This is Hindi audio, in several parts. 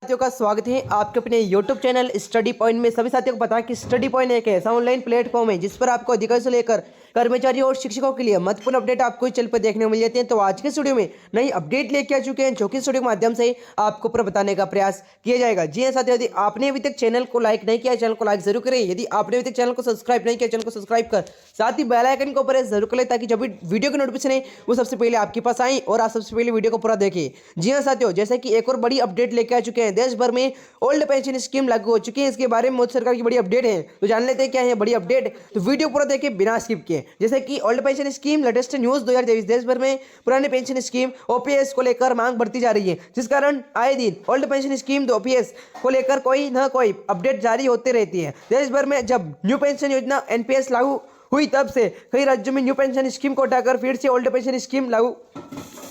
साथियों का स्वागत है आपके अपने YouTube चैनल स्टडी पॉइंट में। सभी साथियों को पता है कि स्टडी पॉइंट एक ऐसा ऑनलाइन प्लेटफॉर्म है जिस पर आपको अधिकारी से लेकर कर्मचारी और शिक्षकों के लिए महत्वपूर्ण अपडेट आपको इस चैनल पर देखने को मिल जाते हैं। तो आज के स्टूडियो में नई अपडेट लेके आ चुके हैं जो कि स्टूडियो के माध्यम से आपको ऊपर बताने का प्रयास किया जाएगा। जी हाँ साथियों, यदि आपने अभी तक चैनल को लाइक नहीं किया चैनल को लाइक जरूर करें। यदि आपने अभी तक चैनल को सब्सक्राइब नहीं किया चैनल को सब्सक्राइब कर साथ ही बेल आइकन को प्रेस जरूर करें ताकि जब भी वीडियो की नोटिफिकेशन है वो सबसे पहले आपके पास आए और आप सबसे पहले वीडियो को पूरा देखें। जी हाँ साथियों, जैसे कि एक और बड़ी अपडेट लेके आ चुके हैं। देश भर में ओल्ड पेंशन स्कीम लागू हो चुकी है। इसके बारे में मोदी सरकार की बड़ी अपडेट है, तो जान लेते हैं क्या है बड़ी अपडेट। तो वीडियो पूरा देखें बिना स्किप किए। जैसे कि old pension scheme latest news 2023। देश भर में पुराने पेंशन स्कीम ओपीएस को लेकर मांग बढ़ती जा रही है, जिस कारण आए दिन ओल्ड पेंशन स्कीम ओपीएस को लेकर कोई न कोई अपडेट जारी होते रहती है। देश भर में जब न्यू पेंशन योजना एनपीएस लागू हुई तब से कई राज्यों में न्यू पेंशन स्कीम को हटाकर फिर से ओल्ड पेंशन स्कीम लागू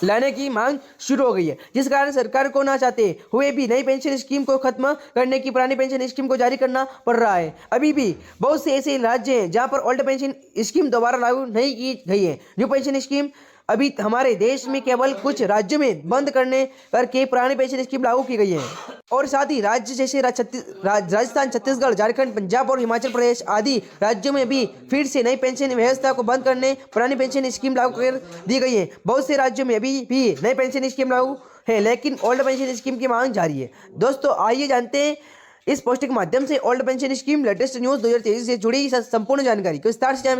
लाने की मांग शुरू हो गई है, जिस कारण सरकार को ना चाहते हुए भी नई पेंशन स्कीम को खत्म करने की पुरानी पेंशन स्कीम को जारी करना पड़ रहा है। अभी भी बहुत से ऐसे राज्य हैं जहां पर ओल्ड पेंशन स्कीम दोबारा लागू नहीं की गई है। न्यू पेंशन स्कीम अभी हमारे देश में केवल कुछ राज्यों में बंद करने करके पुरानी पेंशन स्कीम लागू की गई है और साथ ही राज्य जैसे राजस्थान, छत्तीसगढ़, झारखंड, पंजाब और हिमाचल प्रदेश आदि राज्यों में भी फिर से नई पेंशन व्यवस्था को बंद करने पुरानी पेंशन स्कीम लागू कर दी गई है। बहुत से राज्यों में अभी भी नई पेंशन स्कीम लागू है लेकिन ओल्ड पेंशन स्कीम की मांग जारी है। दोस्तों आइए जानते हैं इस पोस्ट के माध्यम से old pension scheme latest news 2023 से जुड़ी संपूर्ण जानकारी को विस्तार से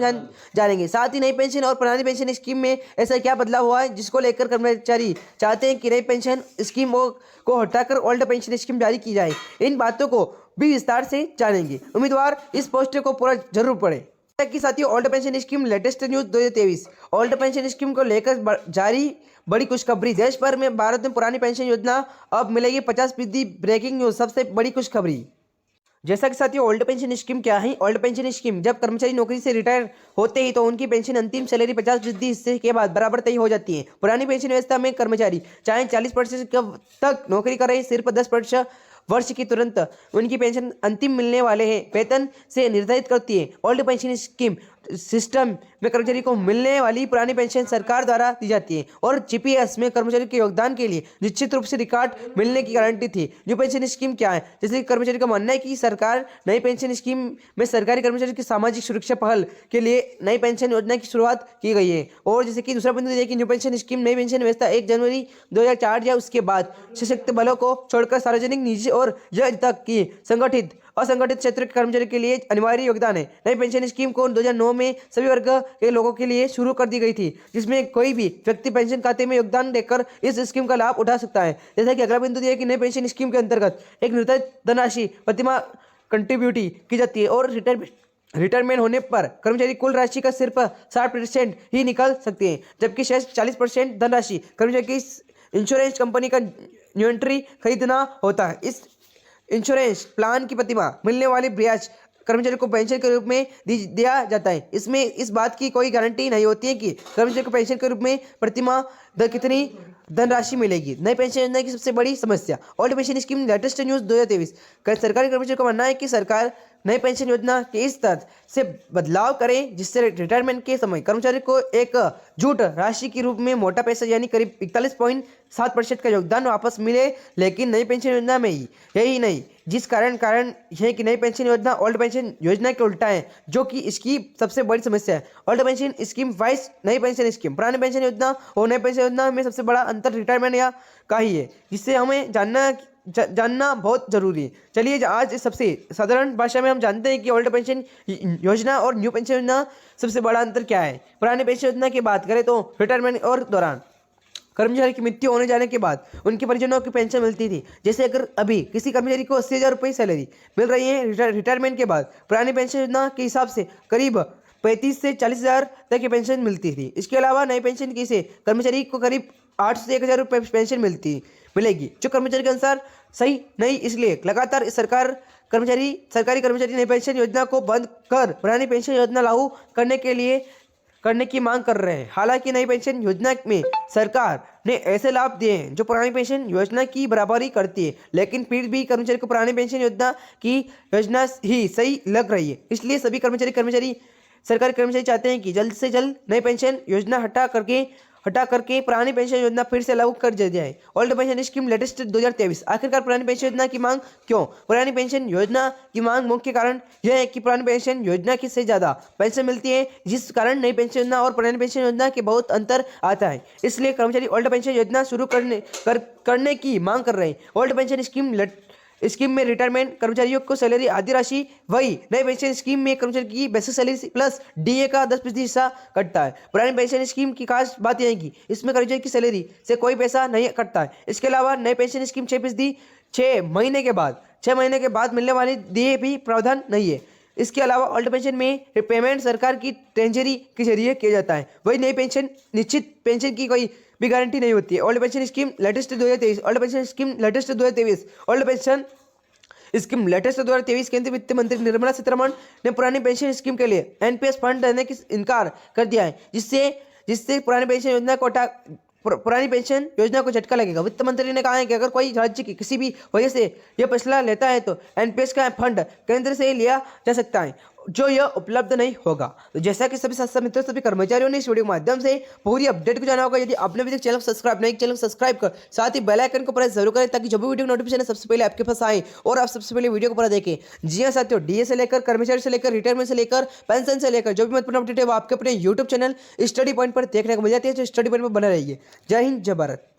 जानेंगे। साथ ही नई पेंशन और पुरानी पेंशन स्कीम में ऐसा क्या बदलाव हुआ है जिसको लेकर कर्मचारी चाहते हैं कि नई पेंशन स्कीम को हटाकर ओल्ड पेंशन स्कीम जारी की जाए। इन बातों को भी विस्तार से जानेंगे। उम्मीदवार इस पोस्ट को पूरा जरूर पढ़े। कि साथियों old pension scheme latest news 2023 old pension scheme को लेकर जारी बड़ी खुशखबरी। देश भर में भारत में पुरानी पेंशन योजना अब मिलेगी 50%। ब्रेकिंग न्यूज, सबसे बड़ी खुशखबरी। जैसा कि साथियों ओल्ड पेंशन स्कीम क्या है। ओल्ड पेंशन स्कीम जब कर्मचारी नौकरी से रिटायर होते ही तो उनकी पेंशन अंतिम सैलरी 50% हिस्से के बाद बराबर तय हो जाती है। पुरानी पेंशन व्यवस्था में कर्मचारी चाहे 40% तक नौकरी करें, सिर्फ 10% वर्ष की तुरंत उनकी पेंशन अंतिम मिलने वाले हैं वेतन से निर्धारित करती है। ओल्ड पेंशन स्कीम सिस्टम में कर्मचारी को मिलने वाली पुरानी पेंशन सरकार द्वारा दी जाती है और जीपीएस में कर्मचारी के योगदान के लिए निश्चित रूप से रिकॉर्ड मिलने की गारंटी थी। न्यू पेंशन स्कीम क्या है। जैसे कि कर्मचारी का मानना है कि सरकार नई पेंशन स्कीम में सरकारी कर्मचारी की सामाजिक सुरक्षा पहल के लिए नई पेंशन योजना की शुरुआत की गई है। और जैसे कि दूसरा बिंदु देखिए कि न्यू पेंशन स्कीम नई पेंशन व्यवस्था 1 जनवरी 2004 या उसके बाद सशक्त बलों को छोड़कर सार्वजनिक, निजी और जज तक की संगठित असंगठित क्षेत्र के कर्मचारी के लिए अनिवार्य योगदान है। नई पेंशन स्कीम को 2009 में सभी वर्ग के लोगों के लिए शुरू कर दी गई थी, जिसमें कोई भी व्यक्ति पेंशन खाते में योगदान देकर इस स्कीम का लाभ उठा सकता है। जैसा कि अगला बिंदु दिया कि नई पेंशन स्कीम के अंतर्गत एक निर्धारित धनराशि प्रतिमाह कंट्रीब्यूटी की जाती है और रिटायरमेंट होने पर कर्मचारी कुल राशि का सिर्फ 60% ही निकाल सकते हैं, जबकि शेष 40% धनराशि कर्मचारी की इंश्योरेंस कंपनी का इन्वेंट्री खरीदना होता है। इस इंश्योरेंस प्लान की प्रतिमाह मिलने वाली ब्याज कर्मचारी को पेंशन के रूप में दिया जाता है। इसमें इस बात की कोई गारंटी नहीं होती है कि कर्मचारी को पेंशन के रूप में प्रतिमाह कितनी धनराशि मिलेगी। नई पेंशन योजना की सबसे बड़ी समस्या। Old pension scheme latest news 2023 सरकारी कर्मचारी को मानना है कि सरकार नई पेंशन योजना के इस तरह से बदलाव करें जिससे रिटायरमेंट के समय कर्मचारी को एक झूठ राशि के रूप में मोटा पैसा यानी करीब 41.7% का योगदान वापस मिले, लेकिन नई पेंशन योजना में यही नहीं, जिस कारण यह कि नई पेंशन योजना ओल्ड पेंशन योजना के उल्टा है, जो कि इसकी सबसे बड़ी समस्या है। ओल्ड पेंशन स्कीम वाइस नई पेंशन स्कीम। पुरानी पेंशन योजना और नई पेंशन योजना में सबसे बड़ा अंतर रिटायरमेंट या का ही है, जिससे हमें जानना बहुत जरूरी है। चलिए आज सबसे साधारण भाषा में हम जानते हैं कि ओल्ड पेंशन योजना और न्यू पेंशन योजना सबसे बड़ा अंतर क्या है। पुरानी पेंशन योजना की बात करें तो रिटायरमेंट और दौरान कर्मचारी की मृत्यु होने जाने के बाद उनके परिजनों की पेंशन मिलती थी। जैसे अगर अभी किसी कर्मचारी को 80,000 रुपये सैलरी मिल रही है रिटायरमेंट के बाद, पुरानी पेंशन योजना के हिसाब से करीब 35 से 40,000 तक की पेंशन मिलती थी। इसके अलावा नई पेंशन की से कर्मचारी को करीब 800 से 1,000 रुपये पेंशन मिलेगी, जो कर्मचारी के अनुसार सही नहीं। इसलिए लगातार सरकारी कर्मचारी नई पेंशन योजना को बंद कर पुरानी पेंशन योजना लागू करने की मांग कर रहे हैं। हालांकि नई पेंशन योजना में सरकार ने ऐसे लाभ दिए हैं जो पुरानी पेंशन योजना की बराबरी करती है, लेकिन फिर भी कर्मचारी को पुरानी पेंशन योजना की योजना ही सही लग रही है। इसलिए सभी सरकारी कर्मचारी चाहते हैं कि जल्द से जल्द नई पेंशन योजना हटा करके हटा करके पुरानी पेंशन योजना फिर से लागू कर दिया जाए। Old pension scheme latest 2023। आखिरकार पुरानी पेंशन योजना की मांग क्यों? पुरानी पेंशन योजना की मांग मुख्य कारण यह है कि पुरानी पेंशन योजना की से ज्यादा पेंशन मिलती है, जिस कारण नई पेंशन योजना और पुरानी पेंशन योजना के बहुत अंतर आता है। इसलिए कर्मचारी ओल्ड पेंशन योजना शुरू करने की मांग कर रहे हैं। ओल्ड पेंशन स्कीम में रिटायरमेंट कर्मचारियों को सैलरी आधी राशि वही। नई पेंशन स्कीम में कर्मचारी की बेसिक सैलरी प्लस डीए का 10% हिस्सा कटता है। पुरानी पेंशन स्कीम की खास बात यह है कि इसमें कर्मचारी की सैलरी से कोई पैसा नहीं कटता है। इसके अलावा नई पेंशन स्कीम 6% 6 महीने के बाद मिलने वाली डीए भी प्रावधान नहीं है। इसके अलावा ओल्ड पेंशन में पेमेंट सरकार की ट्रेजरी के जरिए किया जाता है। वही नई पेंशन निश्चित पेंशन की कोई भी गारंटी नहीं होती है। Old pension scheme latest 2023। Old pension scheme latest 2023। Old pension scheme latest 2023। केंद्रीय वित्त मंत्री निर्मला सीतारमण ने पुरानी पेंशन स्कीम के लिए एनपीएस फंड देने की इनकार कर दिया है, जिससे पुरानी पेंशन योजना को पुरानी पेंशन योजना को झटका लगेगा। वित्त मंत्री ने कहा है कि अगर कोई राज्य की किसी भी वजह से यह फैसला लेता है तो एनपीएस का फंड केंद्र से लिया जा सकता है, जो यह उपलब्ध नहीं होगा। तो जैसा कि सभी साथी मित्रों, सभी कर्मचारियों ने इस वीडियो के माध्यम से पूरी अपडेट को जाना होगा। यदि आपने अभी तक चैनल सब्सक्राइब नहीं, चैनल सब्सक्राइब कर साथ ही बेल आइकन को प्रेस जरूर करें, ताकि जो भी वीडियो नोटिफिकेशन सबसे पहले आपके पास आए और आप सबसे पहले वीडियो को पूरा देखें। जी हाँ साथियों, डीए से लेकर कर्मचारी से लेकर रिटायरमेंट से लेकर पेंशन से लेकर जो भी महत्वपूर्ण अपडेट है वो आपके अपने यूट्यूब चैनल स्टडी पॉइंट पर देखने को मिल जाती है। तो स्टडी पॉइंट पर बने रहिए। जय हिंद, जय भारत।